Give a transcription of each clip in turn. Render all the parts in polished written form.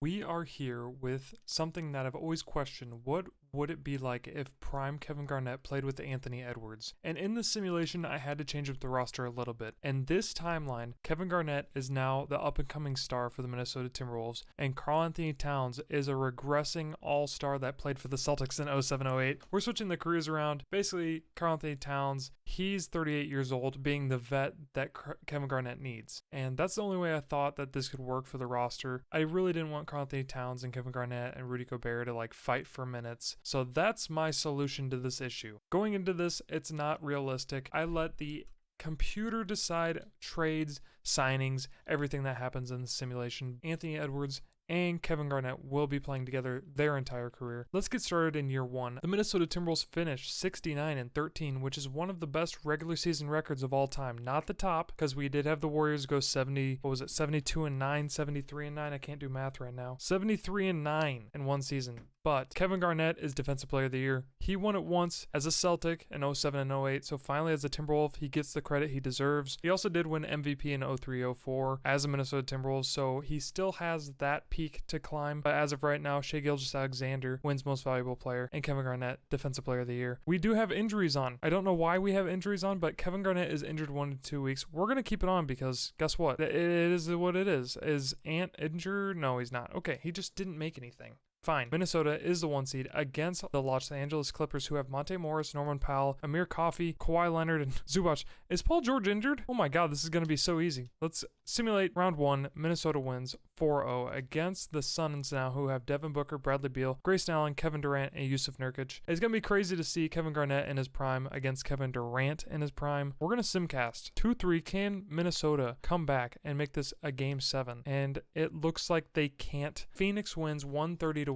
We are here with something that I've always questioned. What would it be like if prime Kevin Garnett played with Anthony Edwards? And in this simulation, I had to change up the roster a little bit. And this timeline, Kevin Garnett is now the up-and-coming star for the Minnesota Timberwolves, and Karl Anthony Towns is a regressing all-star that played for the Celtics in 07-08. We're switching the careers around. Basically, Karl Anthony Towns, he's 38 years old, being the vet that Kevin Garnett needs. And that's the only way I thought that this could work for the roster. I really didn't want Karl Anthony Towns and Kevin Garnett and Rudy Gobert to fight for minutes. So that's my solution to this issue. Going into this, it's not realistic. I let the computer decide trades, signings, everything that happens in the simulation. Anthony Edwards and Kevin Garnett will be playing together their entire career. Let's get started in year one. The Minnesota Timberwolves finished 69-13, which is one of the best regular season records of all time. Not the top, because we did have the Warriors go 72-9, 73-9. I can't do math right now. 73-9 in one season. But Kevin Garnett is Defensive Player of the Year. He won it once as a Celtic in 07 and 08, so finally as a Timberwolf, he gets the credit he deserves. He also did win MVP in 03-04 as a Minnesota Timberwolves, so he still has that peak to climb. But as of right now, Shai Gilgeous-Alexander wins Most Valuable Player, and Kevin Garnett Defensive Player of the Year. We do have injuries on. I don't know why we have injuries on, but Kevin Garnett is injured 1 to 2 weeks. We're going to keep it on because guess what? It is what it is. Is Ant injured? No, he's not. Okay, he just didn't make anything. Fine. Minnesota is the 1 seed against the Los Angeles Clippers, who have Monte Morris, Norman Powell, Amir Coffey, Kawhi Leonard, and Zubac. Is Paul George injured? Oh my god, this is going to be so easy. Let's simulate round 1. Minnesota wins 4-0 against the Suns now, who have Devin Booker, Bradley Beal, Grayson Allen, Kevin Durant, and Yusuf Nurkic. It's going to be crazy to see Kevin Garnett in his prime against Kevin Durant in his prime. We're going to simcast 2-3. Can Minnesota come back and make this a game 7? And it looks like they can't. Phoenix wins 130-109.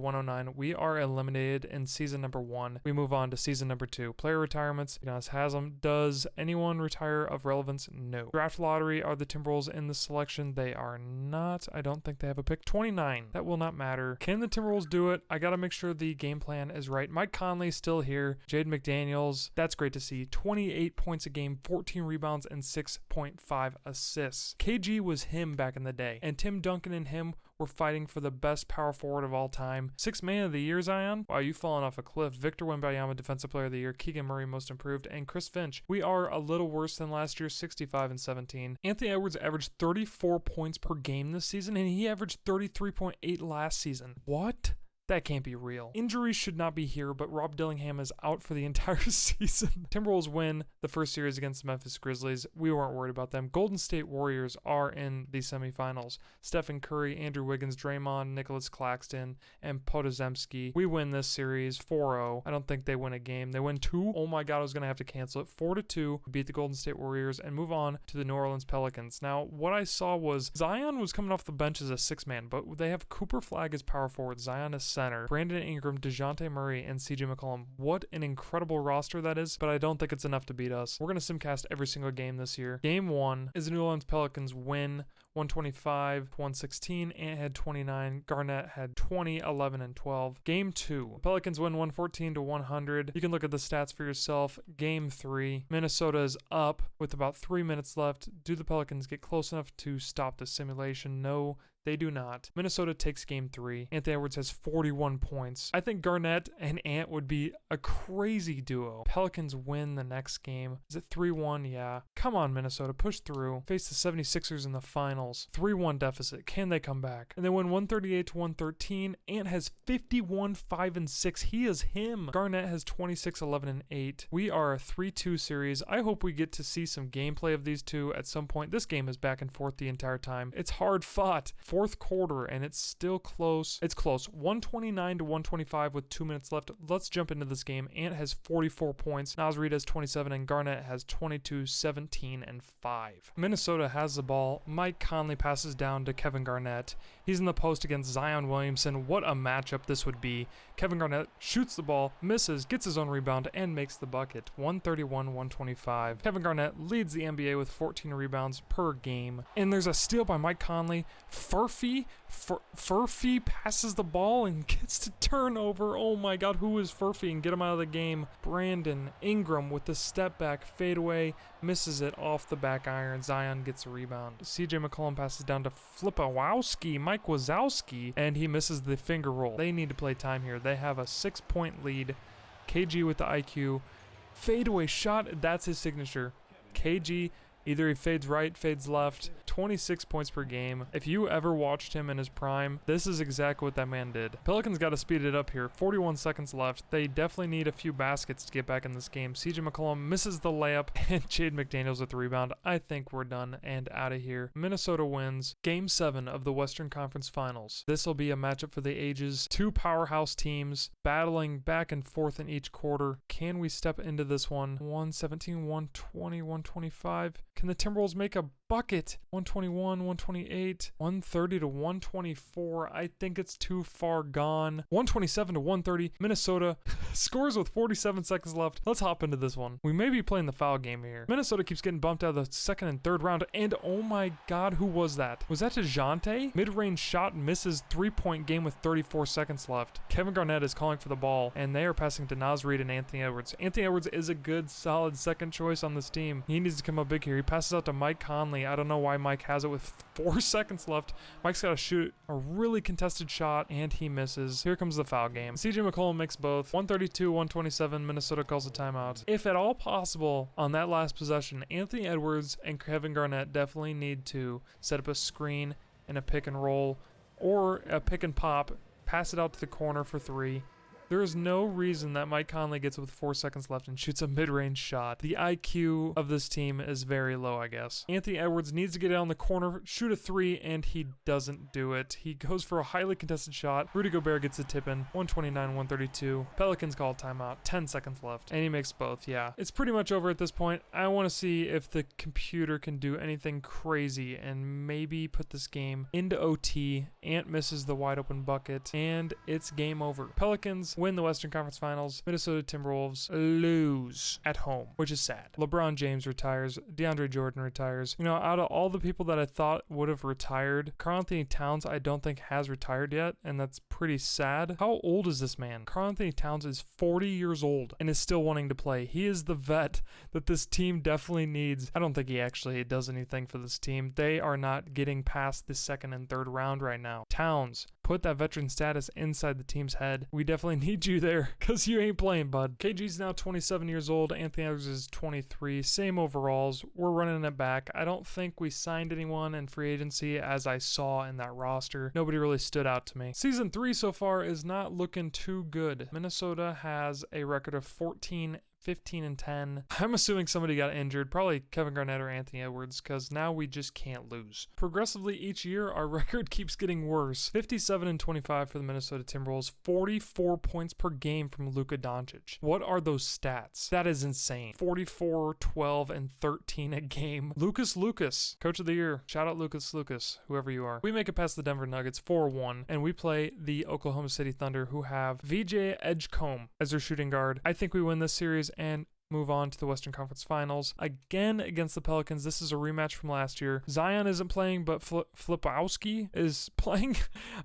We are eliminated in season number 1. We move on to season number 2. Player retirements. Giannis has them. Does anyone retire of relevance? No. Draft lottery. Are the Timberwolves in the selection? They are not. I don't think they have a pick. 29. That will not matter. Can the Timberwolves do it? I got to make sure the game plan is right. Mike Conley's still here. Jaden McDaniels. That's great to see. 28 points a game, 14 rebounds, and 6.5 assists. KG was him back in the day, and Tim Duncan and him were fighting for the best power forward of all time. 6th man of the year, Zion? Wow, you fallen off a cliff. Victor Wembanyama, Defensive Player of the Year. Keegan Murray, Most Improved. And Chris Finch. We are a little worse than last year, 65-17. Anthony Edwards averaged 34 points per game this season, and he averaged 33.8 last season. What? That can't be real. Injuries should not be here, but Rob Dillingham is out for the entire season. Timberwolves win the first series against the Memphis Grizzlies. We weren't worried about them. Golden State Warriors are in the semifinals. Stephen Curry, Andrew Wiggins, Draymond, Nicholas Claxton, and Podziemski. We win this series 4-0. I don't think they win a game. They win 2. Oh my god, I was going to have to cancel it. 4-2. Beat the Golden State Warriors and move on to the New Orleans Pelicans. Now, what I saw was Zion was coming off the bench as a 6-man, but they have Cooper Flagg as power forward. Zion is center, Brandon Ingram, DeJounte Murray, and CJ McCollum. What an incredible roster that is, but I don't think it's enough to beat us. We're going to simcast every single game this year. Game 1 is the New Orleans Pelicans win 125-116. Ant had 29. Garnett had 20, 11, and 12. Game 2. Pelicans win 114-100. You can look at the stats for yourself. Game 3. Minnesota is up with about 3 minutes left. Do the Pelicans get close enough to stop the simulation? No, they do not. Minnesota takes game 3. Anthony Edwards has 41 points. I think Garnett and Ant would be a crazy duo. Pelicans win the next game. Is it 3-1? Yeah. Come on, Minnesota. Push through. Face the 76ers in the finals. 3-1 deficit. Can they come back? And they win 138-113. Ant has 51, 5, and 6. He is him. Garnett has 26, 11, and 8. We are a 3-2 series. I hope we get to see some gameplay of these two at some point. This game is back and forth the entire time. It's hard fought. 4th quarter, and it's still close. It's close. 129-125 with 2 minutes left. Let's jump into this game. Ant has 44 points. Naz Reid has 27, and Garnett has 22, 17, and 5. Minnesota has the ball. Mike Conley passes down to Kevin Garnett. He's in the post against Zion Williamson. What a matchup this would be. Kevin Garnett shoots the ball, misses, gets his own rebound, and makes the bucket. 131-125. Kevin Garnett leads the NBA with 14 rebounds per game. And there's a steal by Mike Conley. First Furphy passes the ball and gets to turnover. Oh my God, who is Furphy? And get him out of the game. Brandon Ingram with the step back fadeaway, misses it off the back iron. Zion gets a rebound. CJ McCollum passes down to Mike Wazowski, and he misses the finger roll. They need to play time here. They have a 6-point lead. KG with the IQ. Fadeaway shot, that's his signature. KG, either he fades right, fades left, 26 points per game. If you ever watched him in his prime, this is exactly what that man did. Pelicans got to speed it up here. 41 seconds left. They definitely need a few baskets to get back in this game. CJ McCollum misses the layup, and Jaden McDaniels with the rebound. I think we're done and out of here. Minnesota wins Game 7 of the Western Conference Finals. This will be a matchup for the ages. Two powerhouse teams battling back and forth in each quarter. Can we step into this one? 117, 120, 125. Can the Timberwolves make a bucket? 121, 128, 130 to 124. I think it's too far gone. 127 to 130. Minnesota scores with 47 seconds left. Let's hop into this one. We may be playing the foul game here. Minnesota keeps getting bumped out of the second and third round. And oh my God, who was that? Was that DeJounte? Mid-range shot misses, 3-point game with 34 seconds left. Kevin Garnett is calling for the ball, and they are passing to Naz Reid and Anthony Edwards. Anthony Edwards is a good, solid second choice on this team. He needs to come up big here. He passes out to Mike Conley. I don't know why Mike has it with 4 seconds left. Mike's got to shoot a really contested shot, and he misses. Here comes the foul game. CJ McCollum makes both. 132, 127. Minnesota calls a timeout. If at all possible, on that last possession, Anthony Edwards and Kevin Garnett definitely need to set up a screen and a pick and roll or a pick and pop, pass it out to the corner for 3. There is no reason that Mike Conley gets it with 4 seconds left and shoots a mid-range shot. The IQ of this team is very low, I guess. Anthony Edwards needs to get it on the corner, shoot a 3, and he doesn't do it. He goes for a highly contested shot. Rudy Gobert gets the tip in. 129, 132. Pelicans call timeout. 10 seconds left. And he makes both, yeah. It's pretty much over at this point. I want to see if the computer can do anything crazy and maybe put this game into OT. Ant misses the wide open bucket, and it's game over. Pelicans win the Western Conference Finals. Minnesota Timberwolves lose at home, which is sad. LeBron James retires. DeAndre Jordan retires. You know, out of all the people that I thought would have retired, Karl-Anthony Towns I don't think has retired yet, and that's pretty sad. How old is this man? Karl-Anthony Towns is 40 years old and is still wanting to play. He is the vet that this team definitely needs. I don't think he actually does anything for this team. They are not getting past the second and third round right now. Towns, put that veteran status inside the team's head. We definitely need you there because you ain't playing, bud. KG's now 27 years old. Anthony Edwards is 23. Same overalls. We're running it back. I don't think we signed anyone in free agency as I saw in that roster. Nobody really stood out to me. Season 3 so far is not looking too good. Minnesota has a record of 14, 15, and 10. I'm assuming somebody got injured, probably Kevin Garnett or Anthony Edwards, because now we just can't lose. Progressively each year, our record keeps getting worse. 57 and 25 for the Minnesota Timberwolves, 44 points per game from Luka Doncic. What are those stats? That is insane. 44, 12, and 13 a game. Lucas, Coach of the Year. Shout out Lucas, whoever you are. We make it past the Denver Nuggets 4-1, and we play the Oklahoma City Thunder, who have VJ Edgecombe as their shooting guard. I think we win this series and move on to the Western Conference Finals. Again against the Pelicans. This is a rematch from last year. Zion isn't playing, but Flipowski is playing.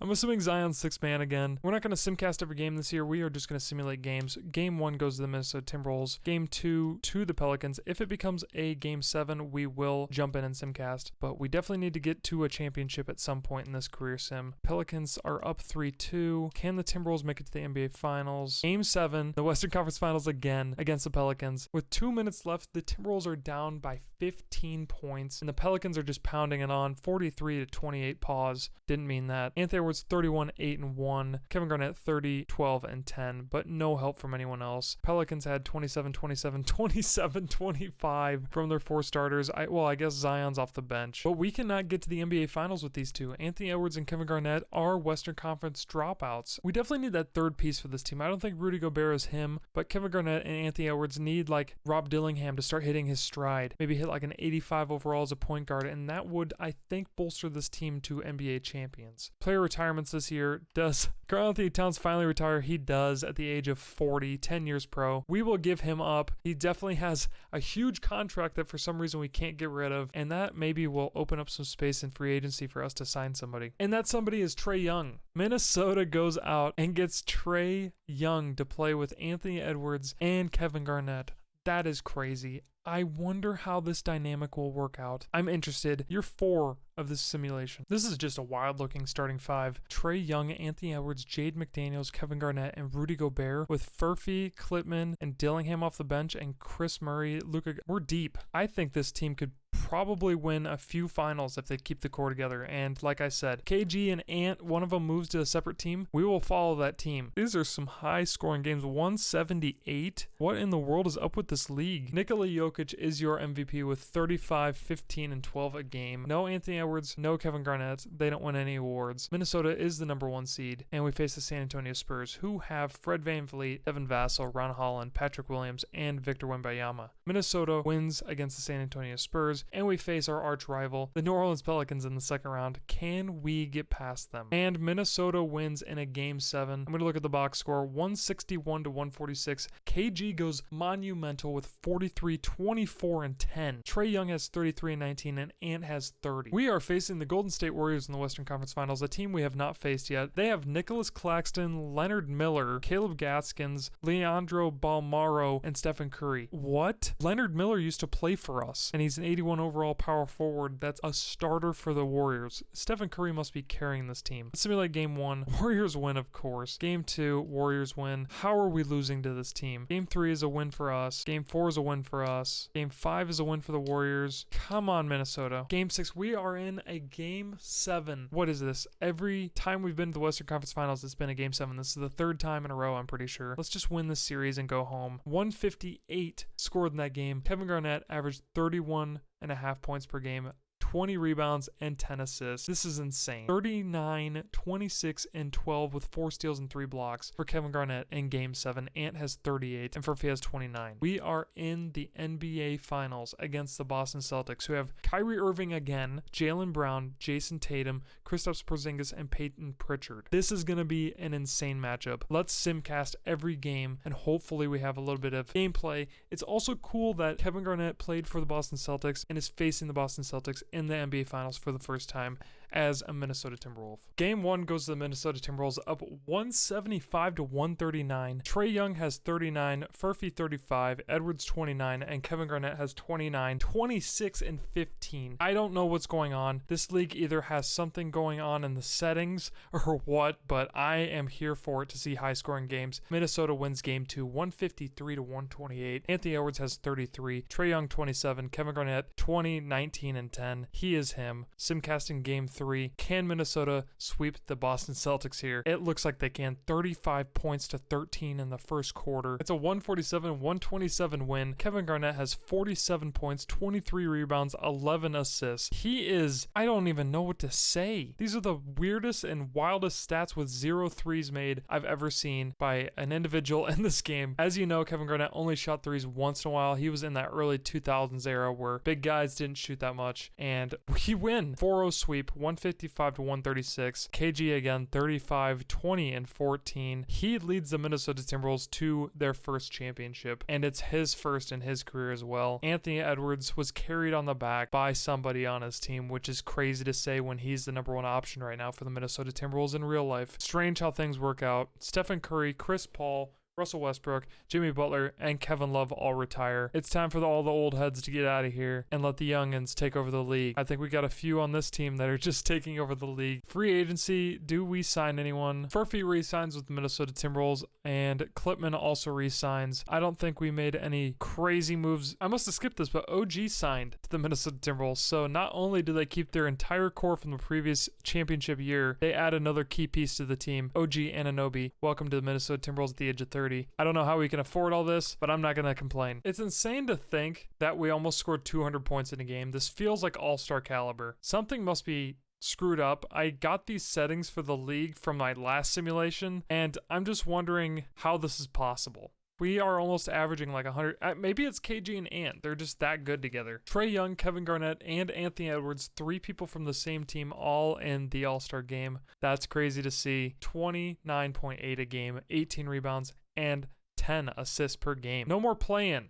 I'm assuming Zion's sixth man again. We're not going to simcast every game this year. We are just going to simulate games. Game 1 goes to the Minnesota Timberwolves. Game 2 to the Pelicans. If it becomes a Game 7, we will jump in and simcast, but we definitely need to get to a championship at some point in this career sim. Pelicans are up 3-2. Can the Timberwolves make it to the NBA Finals? Game 7, the Western Conference Finals again against the Pelicans. With 2 minutes left, the Timberwolves are down by 15 points, and the Pelicans are just pounding it on. 43-28 pause. Didn't mean that. Anthony Edwards 31, 8, and 1. Kevin Garnett 30, 12, and 10, but no help from anyone else. Pelicans had 27, 27, 27, 25 from their 4 starters. I guess Zion's off the bench, but we cannot get to the NBA Finals with these two. Anthony Edwards and Kevin Garnett are Western Conference dropouts. We definitely need that third piece for this team. I don't think Rudy Gobert is him, but Kevin Garnett and Anthony Edwards need like Rob Dillingham to start hitting his stride. Maybe hit like an 85 overall as a point guard, and that would, I think, bolster this team to NBA champions. Player retirements this year does Karl-Anthony Towns finally retire. He does at the age of 40, 10 years pro. We will give him up. He definitely has a huge contract that for some reason we can't get rid of, and that maybe will open up some space in free agency for us to sign somebody. And that somebody is Trae Young. Minnesota goes out and gets Trae Young to play with Anthony Edwards and Kevin Garnett. That is crazy. I wonder how this dynamic will work out. I'm interested. Year 4 of this simulation. This is just a wild looking starting 5. Trae Young, Anthony Edwards, Jade McDaniels, Kevin Garnett, and Rudy Gobert with Furphy, Klitman, and Dillingham off the bench, and Chris Murray, Luka. We're deep. I think this team could probably win a few finals if they keep the core together. And like I said, KG and Ant, one of them moves to a separate team. We will follow that team. These are some high scoring games. 178. What in the world is up with this league? Nikola Jokic is your MVP with 35, 15, and 12 a game. No Anthony Edwards, no Kevin Garnett. They don't win any awards. Minnesota is the number 1 seed, and we face the San Antonio Spurs, who have Fred VanVleet, Devin Vassell, Ron Holland, Patrick Williams, and Victor Wembanyama. Minnesota wins against the San Antonio Spurs, and we face our arch rival, the New Orleans Pelicans, in the second round. Can we get past them? And Minnesota wins in a game 7. I'm going to look at the box score, 161 to 146. KG goes monumental with 43, 24, and 10. Trae Young has 33 and 19, and Ant has 30. We are facing the Golden State Warriors in the Western Conference Finals, a team we have not faced yet. They have Nicholas Claxton, Leonard Miller, Caleb Gaskins, Leandro Balmaro, and Stephen Curry. What? Leonard Miller used to play for us, and he's an 81 overall power forward that's a starter for the Warriors. Stephen Curry must be carrying this team. Let's simulate game 1. Warriors win, of course. Game 2, Warriors win. How are we losing to this team? Game 3 is a win for us. Game 4 is a win for us. Game 5 is a win for the Warriors. Come on, Minnesota. Game 6, we are in a game 7. What is this? Every time we've been to the Western Conference Finals, it's been a game 7. This is the 3rd time in a row, I'm pretty sure. Let's just win this series and go home. 158 scored in that game. Kevin Garnett averaged 31.5 points per game, 20 rebounds, and 10 assists. This is insane. 39, 26, and 12 with 4 steals and 3 blocks for Kevin Garnett in Game 7. Ant has 38, and Furphy has 29. We are in the NBA Finals against the Boston Celtics, who have Kyrie Irving again, Jaylen Brown, Jason Tatum, Kristaps Porzingis, and Peyton Pritchard. This is going to be an insane matchup. Let's simcast every game, and hopefully we have a little bit of gameplay. It's also cool that Kevin Garnett played for the Boston Celtics and is facing the Boston Celtics in the NBA Finals for the first time as a Minnesota Timberwolf. Game 1 goes to the Minnesota Timberwolves, up 175 to 139. Trae Young has 39, Furphy 35, Edwards 29, and Kevin Garnett has 29, 26, and 15. I don't know what's going on. This league either has something going on in the settings or what, but I am here for it to see high-scoring games. Minnesota wins Game 2, 153 to 128. Anthony Edwards has 33, Trae Young 27, Kevin Garnett 20, 19, and 10. He is him. Simcasting Game 3. Can Minnesota sweep the Boston Celtics here? It looks like they can. 35 points to 13 in the first quarter. It's a 147-127 win. Kevin Garnett has 47 points, 23 rebounds, 11 assists. He is, I don't even know what to say. These are the weirdest and wildest stats with 0 threes made I've ever seen by an individual in this game. As you know, Kevin Garnett only shot threes once in a while. He was in that early 2000s era where big guys didn't shoot that much, and we win. 4-0 sweep, 155 to 136. KG again, 35, 20, and 14. He leads the Minnesota Timberwolves to their first championship, and it's his first in his career as well. Anthony Edwards was carried on the back by somebody on his team, which is crazy to say when he's the number 1 option right now for the Minnesota Timberwolves in real life. Strange how things work out. Stephen Curry, Chris Paul, Russell Westbrook, Jimmy Butler, and Kevin Love all retire. It's time for all the old heads to get out of here and let the youngins take over the league. I think we got a few on this team that are just taking over the league. Free agency, do we sign anyone? Furphy re-signs with the Minnesota Timberwolves, and Klitman also re-signs. I don't think we made any crazy moves. I must have skipped this, but OG signed to the Minnesota Timberwolves. So not only do they keep their entire core from the previous championship year, they add another key piece to the team. OG Anunoby, welcome to the Minnesota Timberwolves at the age of 30. I don't know how we can afford all this, but I'm not going to complain. It's insane to think that we almost scored 200 points in a game. This feels like all-star caliber. Something must be screwed up. I got these settings for the league from my last simulation, and I'm just wondering how this is possible. We are almost averaging like 100. Maybe it's KG and Ant. They're just that good together. Trae Young, Kevin Garnett, and Anthony Edwards, 3 people from the same team, all in the All-Star game. That's crazy to see. 29.8 a game, 18 rebounds, and 10 assists per game. No more play-in.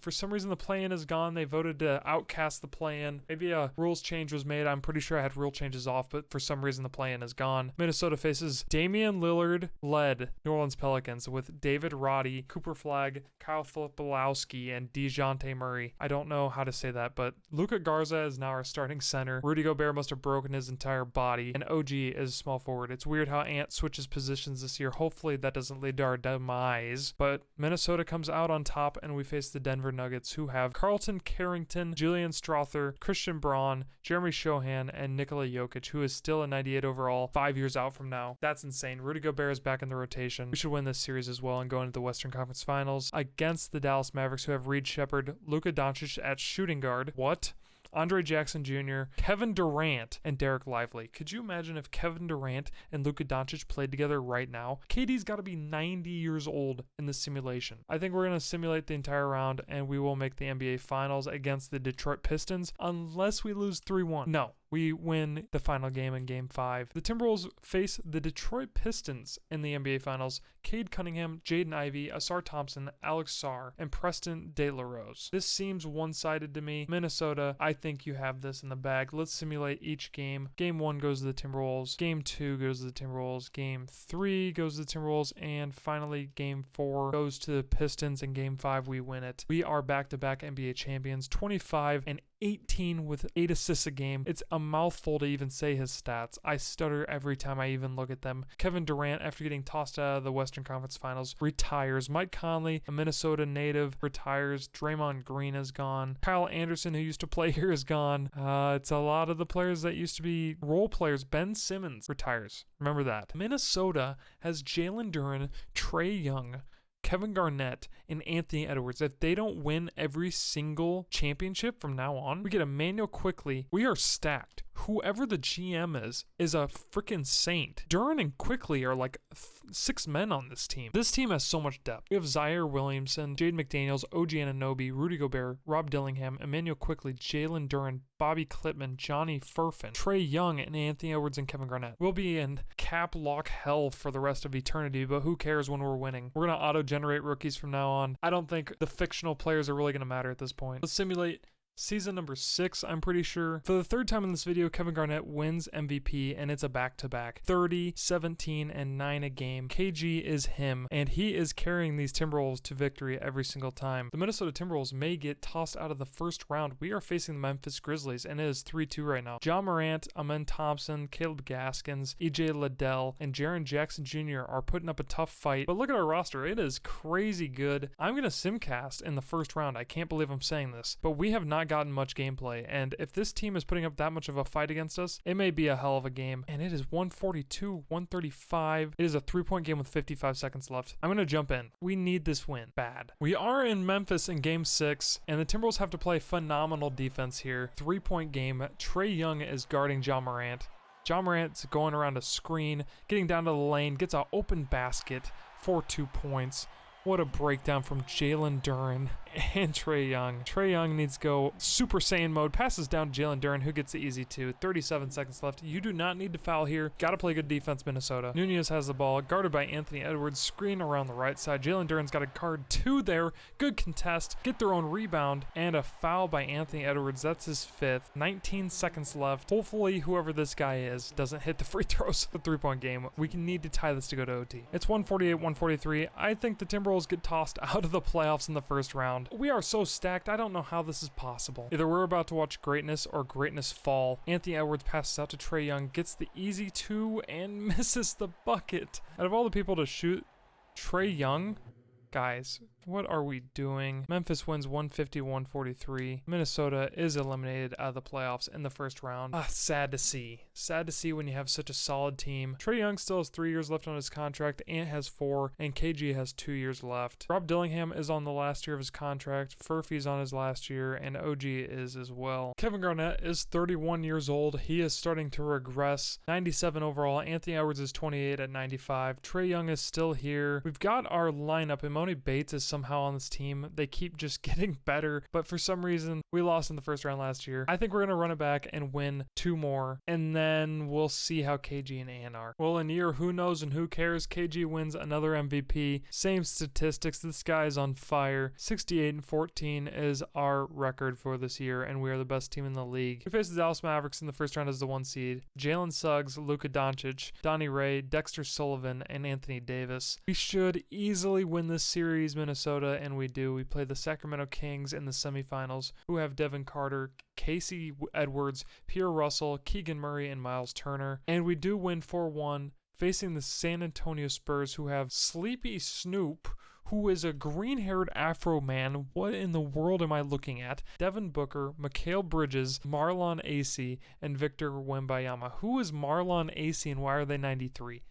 For some reason, the play-in is gone. They voted to outcast the play-in. Maybe a rules change was made. I'm pretty sure I had rule changes off, but for some reason, the play-in is gone. Minnesota faces Damian Lillard-led New Orleans Pelicans with David Roddy, Cooper Flagg, Kyle Filipowski, and DeJounte Murray. I don't know how to say that, but Luka Garza is now our starting center. Rudy Gobert must have broken his entire body, and OG is small forward. It's weird how Ant switches positions this year. Hopefully, that doesn't lead to our demise, but Minnesota comes out on top, and we face the Denver Nuggets, who have Carlton Carrington, Julian Strother, Christian Braun, Jeremy Shohan, and Nikola Jokic, who is still a 98 overall 5 years out from now. That's insane. Rudy Gobert is back in the rotation. We should win this series as well and go into the Western Conference Finals against the Dallas Mavericks, who have Reed Shepherd, Luka Doncic at shooting guard. What? Andre Jackson Jr., Kevin Durant, and Derek Lively. Could you imagine if Kevin Durant and Luka Doncic played together right now? KD's got to be 90 years old in this simulation. I think we're going to simulate the entire round, and we will make the NBA Finals against the Detroit Pistons unless we lose 3-1. No. We win the final game in Game 5. The Timberwolves face the Detroit Pistons in the NBA Finals. Cade Cunningham, Jaden Ivey, Asar Thompson, Alex Sarr, and Preston De La Rose. This seems one-sided to me. Minnesota, I think you have this in the bag. Let's simulate each game. Game 1 goes to the Timberwolves. Game 2 goes to the Timberwolves. Game 3 goes to the Timberwolves. And finally, Game 4 goes to the Pistons. And Game 5, we win it. We are back-to-back NBA champions. 25 and 18 with 8 assists a game. It's a mouthful to even say his stats. I stutter every time I even look at them. Kevin Durant, after getting tossed out of the Western Conference Finals, retires. Mike Conley, a Minnesota native, retires. Draymond Green is gone. Kyle Anderson, who used to play here, is gone. It's a lot of the players that used to be role players. Ben Simmons retires. Remember that. Minnesota has Jalen Duren, Trae Young, Kevin Garnett, and Anthony Edwards. If they don't win every single championship from now on, we get Emmanuel Quickley. We are stacked. Whoever the GM is a freaking saint. Duren and Quickley are like 6 men on this team. This team has so much depth. We have Zaire Williamson, Jade McDaniels, OG Anunoby, Rudy Gobert, Rob Dillingham, Emmanuel Quickley, Jalen Duren, Bobby Klippman, Johnny Furfin, Trae Young, and Anthony Edwards and Kevin Garnett. We'll be in cap lock hell for the rest of eternity, but who cares when we're winning? We're going to auto-generate rookies from now on. I don't think the fictional players are really going to matter at this point. Let's simulate season number 6, I'm pretty sure. For the 3rd time in this video, Kevin Garnett wins MVP, and it's a back-to-back. 30, 17, and 9 a game. KG is him, and he is carrying these Timberwolves to victory every single time. The Minnesota Timberwolves may get tossed out of the first round. We are facing the Memphis Grizzlies, and it is 3-2 right now. John Morant, Amen Thompson, Caleb Gaskins, EJ Liddell, and Jaren Jackson Jr. are putting up a tough fight. But look at our roster. It is crazy good. I'm going to simcast in the first round. I can't believe I'm saying this, but we have not gotten much gameplay, and if this team is putting up that much of a fight against us, it may be a hell of a game. And it is 142, 135. It is a 3-point game with 55 seconds left. I'm gonna jump in. We need this win bad. We are in Memphis in game 6, and the Timberwolves have to play phenomenal defense here. 3-point game. Trae Young is guarding John Morant. John Morant's going around a screen, getting down to the lane, gets an open basket for 2 points. What a breakdown from Jalen Duren and Trae Young. Trae Young needs to go Super Saiyan mode, passes down to Jalen Duren, who gets the easy 2. 37 seconds left. You do not need to foul here. Got to play good defense, Minnesota. Nunez has the ball, guarded by Anthony Edwards. Screen around the right side. Jalen Duren's got a guard 2 there. Good contest. Get their own rebound. And a foul by Anthony Edwards. That's his 5th. 19 seconds left. Hopefully, whoever this guy is doesn't hit the free throws. The 3-point game. We can need to tie this to go to OT. It's 148, 143. I think the Timberwolves get tossed out of the playoffs in the first round. We are so stacked, I don't know how this is possible. Either we're about to watch greatness or greatness fall. Anthony Edwards passes out to Trae Young, gets the easy 2, and misses the bucket. Out of all the people to shoot, Trae Young? Guys, what are we doing? Memphis wins 150-143. Minnesota is eliminated out of the playoffs in the first round. Sad to see. Sad to see when you have such a solid team. Trae Young still has 3 years left on his contract. Ant has 4, and KG has 2 years left. Rob Dillingham is on the last year of his contract. Furphy's on his last year, and OG is as well. Kevin Garnett is 31 years old. He is starting to regress. 97 overall. Anthony Edwards is 28 at 95. Trae Young is still here. We've got our lineup. Emoni Bates is somehow on this team. They keep just getting better, but for some reason, we lost in the first round last year. I think we're going to run it back and win 2 more, and then we'll see how KG and Ant are. Well, in year who knows and who cares, KG wins another MVP. Same statistics. This guy is on fire. 68-14 is our record for this year, and we are the best team in the league. We face the Dallas Mavericks in the first round as the 1 seed. Jalen Suggs, Luka Doncic, Donnie Ray, Dexter Sullivan, and Anthony Davis. We should easily win this series, Minnesota, and we do. We play the Sacramento Kings in the semifinals, who have Devin Carter, Casey Edwards, Pierre Russell, Keegan Murray, and Miles Turner. And we do win 4-1, facing the San Antonio Spurs, who have Sleepy Snoop, who is a green-haired Afro man. What in the world am I looking at? Devin Booker, Mikal Bridges, Marlon Acey, and Victor Wembanyama. Who is Marlon Acey and why are they 93?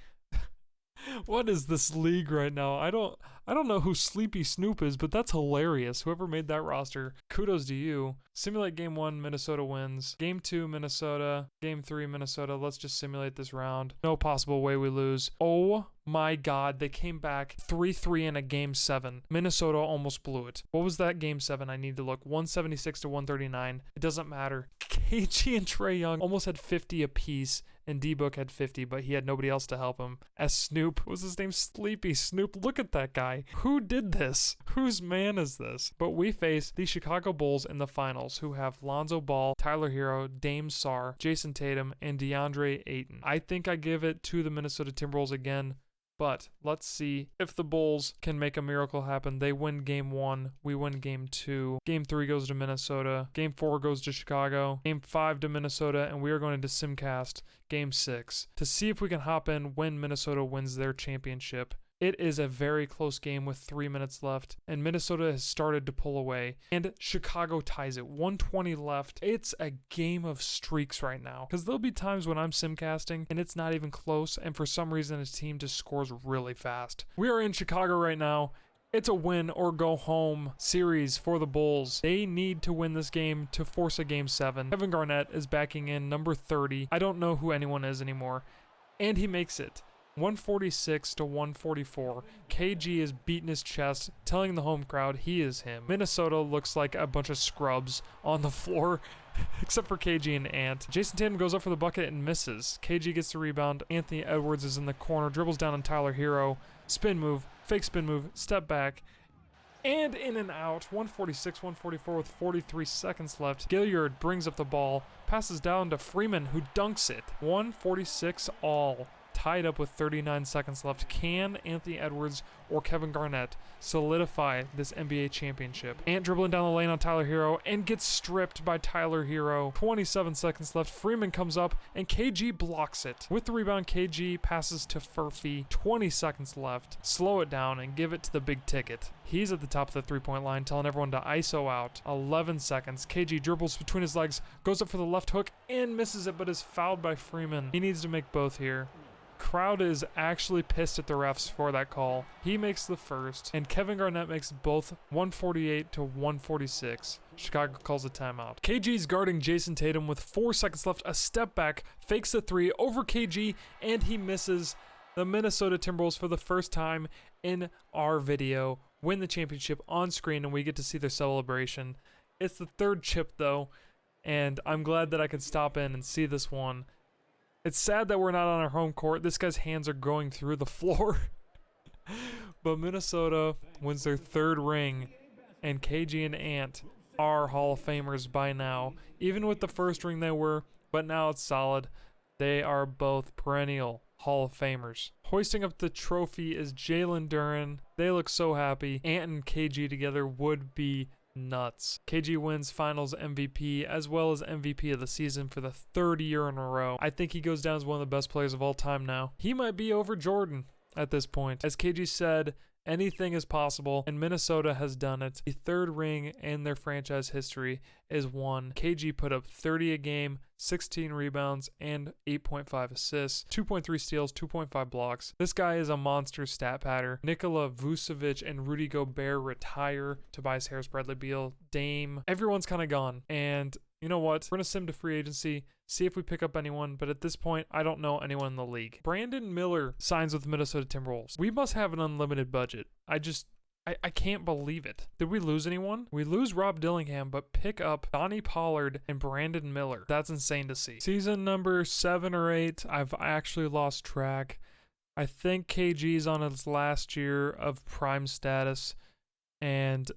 What is this league right now? I don't know who Sleepy Snoop is, but that's hilarious. Whoever made that roster, kudos to you. Simulate game 1, Minnesota wins. Game 2, Minnesota. Game 3, Minnesota. Let's just simulate this round. No possible way we lose. Oh my God, they came back 3-3 in a game 7. Minnesota almost blew it. What was that game 7? I need to look. 176-139. It doesn't matter. KG and Trae Young almost had 50 apiece, and D-Book had 50, but he had nobody else to help him. As Snoop, what was his name? Sleepy Snoop. Look at that guy. Who did this? Whose man is this? But we face the Chicago Bulls in the finals, who have Lonzo Ball, Tyler Hero, Dame Sarr, Jason Tatum, and DeAndre Ayton. I think I give it to the Minnesota Timberwolves again. But let's see if the Bulls can make a miracle happen. They win game 1. We win game 2. Game 3 goes to Minnesota. Game 4 goes to Chicago. Game 5 to Minnesota. And we are going to Simcast game 6 to see if we can hop in when Minnesota wins their championship. It is a very close game with 3 minutes left, and Minnesota has started to pull away, and Chicago ties it. 120 left. It's a game of streaks right now, because there'll be times when I'm simcasting, and it's not even close, and for some reason his team just scores really fast. We are in Chicago right now. It's a win or go home series for the Bulls. They need to win this game to force a game 7. Kevin Garnett is backing in number 30. I don't know who anyone is anymore, and he makes it. 146-144. KG is beating his chest, telling the home crowd he is him. Minnesota looks like a bunch of scrubs on the floor, except for KG and Ant. Jason Tatum goes up for the bucket and misses. KG gets the rebound. Anthony Edwards is in the corner, dribbles down on Tyler Hero. Spin move, fake spin move, step back, and in and out. 146-144 with 43 seconds left. Gilliard brings up the ball, passes down to Freeman, who dunks it. 146 all. Tied up with 39 seconds left. Can Anthony Edwards or Kevin Garnett solidify this NBA championship? Ant dribbling down the lane on Tyler Hero and gets stripped by Tyler Hero. 27 seconds left. Freeman comes up and KG blocks it. With the rebound, KG passes to Furphy. 20 seconds left. Slow it down and give it to the big ticket. He's at the top of the three-point line, telling everyone to ISO out. 11 seconds. KG dribbles between his legs, goes up for the left hook and misses it, but is fouled by Freeman. He needs to make both here. Crowd is actually pissed at the refs for that call. He makes the first, and Kevin Garnett makes both. 148-146. Chicago calls a timeout. KG's guarding Jason Tatum with 4 seconds left. A step back, fakes the 3 over KG, and he misses. The Minnesota Timberwolves, for the first time in our video, win the championship on screen, and we get to see their celebration. It's the 3rd chip, though, and I'm glad that I could stop in and see this one. It's sad that we're not on our home court. This guy's hands are going through the floor. But Minnesota wins their 3rd ring, and KG and Ant are Hall of Famers by now. Even with the 1st ring they were, but now it's solid. They are both perennial Hall of Famers. Hoisting up the trophy is Jalen Duren. They look so happy. Ant and KG together would be nuts. KG wins finals MVP as well as MVP of the season for the 3rd year in a row. I think he goes down as one of the best players of all time now. He might be over Jordan at this point. As KG said, anything is possible, and Minnesota has done it. The 3rd ring in their franchise history is won. KG put up 30 a game, 16 rebounds, and 8.5 assists, 2.3 steals, 2.5 blocks. This guy is a monster stat patter. Nikola Vucevic and Rudy Gobert retire. Tobias Harris, Bradley Beal, Dame. Everyone's kind of gone. And you know what? We're going to sim to free agency, see if we pick up anyone, but at this point, I don't know anyone in the league. Brandon Miller signs with the Minnesota Timberwolves. We must have an unlimited budget. I can't believe it. Did we lose anyone? We lose Rob Dillingham, but pick up Donnie Pollard and Brandon Miller. That's insane to see. Season number 7 or 8, I've actually lost track. I think KG's on his last year of prime status, and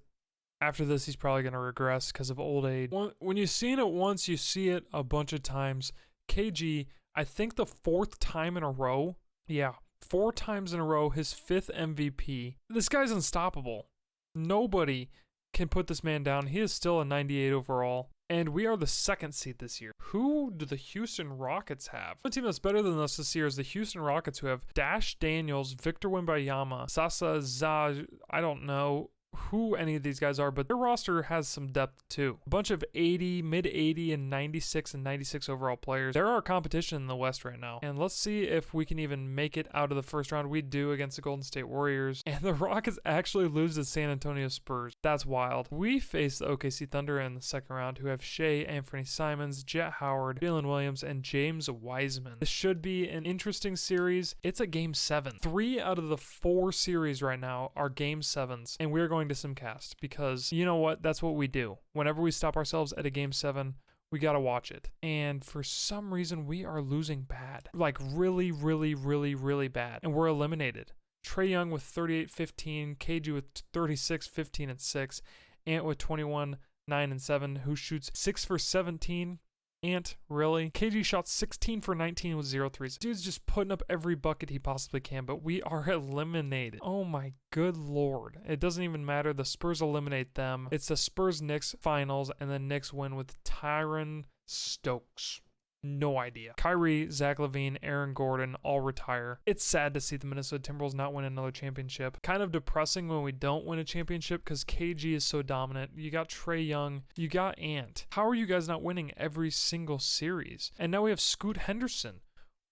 after this, he's probably going to regress because of old age. When you've seen it once, you see it a bunch of times. KG, I think the 4th time in a row. Yeah, 4 times in a row, his 5th MVP. This guy's unstoppable. Nobody can put this man down. He is still a 98 overall. And we are the 2nd seed this year. Who do the Houston Rockets have? The team that's better than us this year is the Houston Rockets, who have Dash Daniels, Victor Wembanyama, Sasa Zaj, I don't know who any of these guys are, but their roster has some depth too. A bunch of 80, mid 80 and 96 overall players. They're our competition in the West right now. And let's see if we can even make it out of the first round. We do against the Golden State Warriors. And the Rockets actually lose to San Antonio Spurs. That's wild. We face the OKC Thunder in the second round, who have Shea, Anthony Simons, Jet Howard, Jalen Williams, and James Wiseman. This should be an interesting series. It's a game 7. 3 out of the 4 series right now are game 7s. And we're going to simcast because you know what? That's what we do. Whenever we stop ourselves at a game 7, we gotta watch it. And for some reason, we are losing bad. Like really, really, really, really bad. And we're eliminated. Trae Young with 38-15, KG with 36-15 and 6, Ant with 21, 9 and 7, who shoots 6 for 17. Ant, really? KG shot 16 for 19 with 0 threes. Dude's just putting up every bucket he possibly can, but we are eliminated. Oh my good lord. It doesn't even matter. The Spurs eliminate them. It's the Spurs-Knicks finals, and the Knicks win with Tyron Stokes. No idea. Kyrie, Zach LaVine, Aaron Gordon all retire. It's sad to see the Minnesota Timberwolves not win another championship. Kind of depressing when we don't win a championship because KG is so dominant. You got Trae Young. You got Ant. How are you guys not winning every single series? And now we have Scoot Henderson.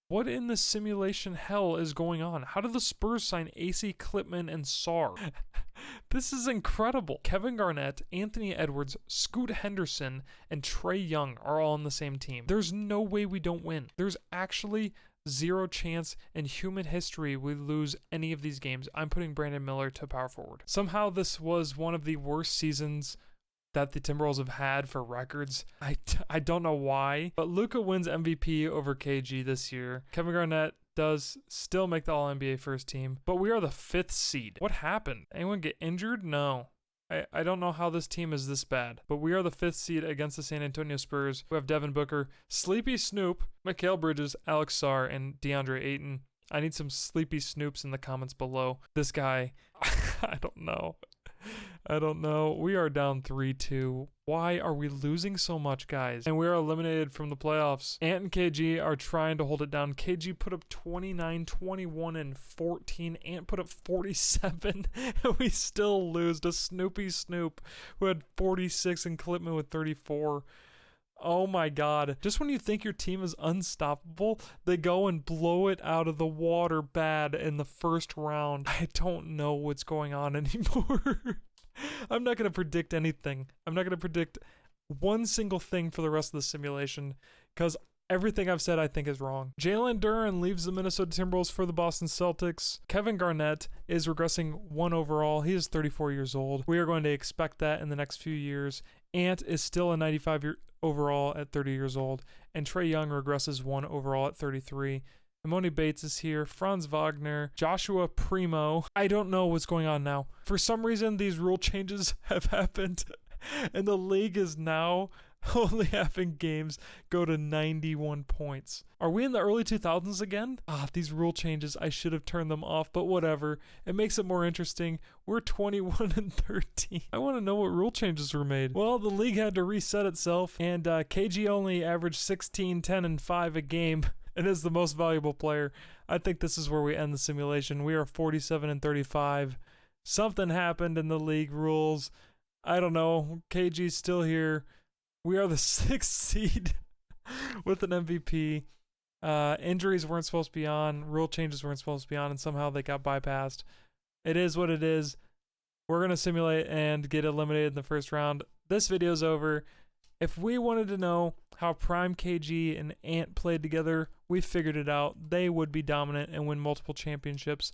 What in the simulation hell is going on? How did the Spurs sign AC Klitman and Sarr? This is incredible. Kevin Garnett, Anthony Edwards, Scoot Henderson, and Trae Young are all on the same team. There's no way we don't win. There's actually zero chance in human history we lose any of these games. I'm putting Brandon Miller to power forward. Somehow this was one of the worst seasons that the Timberwolves have had for records. I don't know why, but Luka wins MVP over KG this year. Kevin Garnett does still make the All-NBA first team, but we are the 5th seed. What happened? Anyone get injured? No. I don't know how this team is this bad, but we are the 5th seed against the San Antonio Spurs, who have Devin Booker, Sleepy Snoop, Mikal Bridges, Alex Sarr, and DeAndre Ayton. I need some Sleepy Snoops in the comments below. This guy, I don't know. We are down 3-2. Why are we losing so much, guys? And we are eliminated from the playoffs. Ant and KG are trying to hold it down. KG put up 29, 21, and 14. Ant put up 47. And we still lose to Snoopy Snoop, who had 46, and Klitman with 34. Oh my god. Just when you think your team is unstoppable, they go and blow it out of the water bad in the first round. I don't know what's going on anymore. I'm not going to predict anything. I'm not going to predict one single thing for the rest of the simulation because everything I've said I think is wrong. Jalen Duren leaves the Minnesota Timberwolves for the Boston Celtics. Kevin Garnett is regressing 1 overall. He is 34 years old. We are going to expect that in the next few years. Ant is still a 95 overall at 30 years old. And Trae Young regresses 1 overall at 33. Emoni Bates is here, Franz Wagner, Joshua Primo. I don't know what's going on now. For some reason, these rule changes have happened, and the league is now only having games go to 91 points. Are we in the early 2000s again? These rule changes, I should have turned them off, but whatever. It makes it more interesting. We're 21-13. I want to know what rule changes were made. Well, the league had to reset itself, and KG only averaged 16, 10, and 5 a game. It is the most valuable player. I think this is where we end the simulation. We are 47-35. Something happened in the league rules. I don't know. KG's still here. We are the 6th seed with an MVP. Injuries weren't supposed to be on. Rule changes weren't supposed to be on, and somehow they got bypassed. It is what it is. We're going to simulate and get eliminated in the first round. This video's over. If we wanted to know how Prime KG and Ant played together, we figured it out. They would be dominant and win multiple championships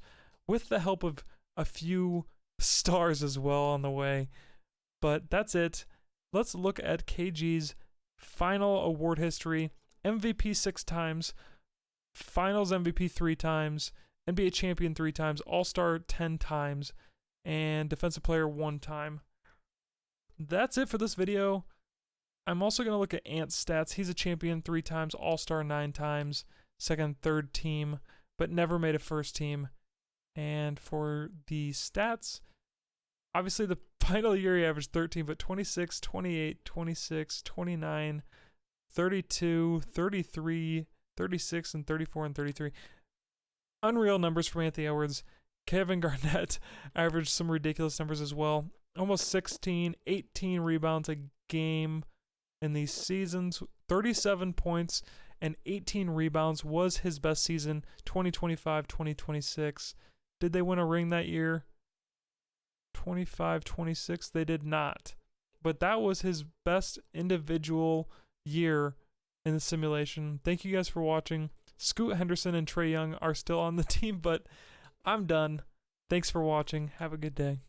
with the help of a few stars as well on the way. But that's it. Let's look at KG's final award history. MVP 6 times, Finals MVP 3 times, NBA champion 3 times, All-Star 10 times, and Defensive Player 1 time. That's it for this video. I'm also going to look at Ant's stats. He's a champion 3 times, All-Star 9 times, second, third team, but never made a first team. And for the stats, obviously the final year he averaged 13, but 26, 28, 26, 29, 32, 33, 36, and 34, and 33. Unreal numbers from Anthony Edwards. Kevin Garnett averaged some ridiculous numbers as well. Almost 16, 18 rebounds a game in these seasons. 37 points and 18 rebounds was his best season, 2025, 2026. Did they win a ring that year? 25, 26, they did not. But that was his best individual year in the simulation. Thank you guys for watching. Scoot Henderson and Trae Young are still on the team, but I'm done. Thanks for watching. Have a good day.